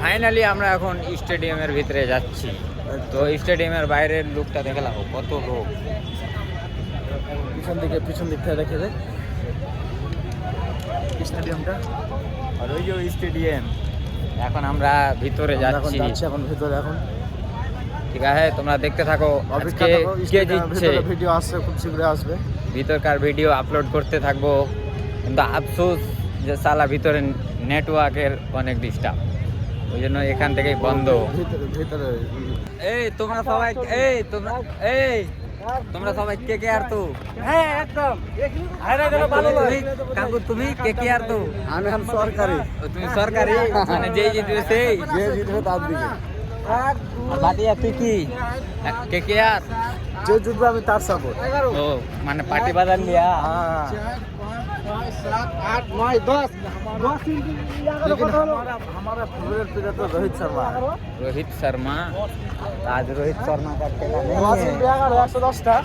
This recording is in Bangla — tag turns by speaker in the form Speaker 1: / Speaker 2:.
Speaker 1: ফাইনালি আমরা এখন স্টেডিয়ামের ভিতরে যাচ্ছি। তো স্টেডিয়ামের বাইরের লুকটা দেখে লাও, কত লোক।
Speaker 2: পিছন দিক থেকে দেখে দেয় স্টেডিয়ামটা।
Speaker 1: আর ওই যে স্টেডিয়াম। এখন আমরা ভিতরে যাচ্ছি।
Speaker 2: এখন ভিতরে এখন
Speaker 1: ঠিক আছে, তোমরা দেখতে থাকো আজকে কে জিতছে।
Speaker 2: ভিডিও আসছে, খুব শীঘ্রই আসবে।
Speaker 1: ভিতরকার ভিডিও আপলোড করতে থাকবো, কিন্তু আফসোস যে সালা ভিতরে নেটওয়ার্কের অনেক ডিস্টার্ব, ওই জন্য এখান থেকেই বন্ধ।
Speaker 2: ভিতরে
Speaker 1: এই তোমরা সবাই তোমরা সবাই কে কে আর তো?
Speaker 2: হ্যাঁ একদম
Speaker 1: কাকু তুমি কে কে আর তো?
Speaker 2: আমি সরকারি।
Speaker 1: তুমি সরকারি, মানে যেই জিতবে সেই,
Speaker 2: যে জিতবে তার দিকে।
Speaker 1: আর বাটিয়া তুই কি কে কে আর?
Speaker 2: যে জিতবে আমি তার সাপোর্ট।
Speaker 1: ও মানে পার্টি বাজার লিয়া।
Speaker 2: हमारा फेवरेट प्लेयर तो रोहित शर्मा है।
Speaker 1: रोहित शर्मा, आज रोहित शर्मा का खेला नहीं है।
Speaker 2: 110টা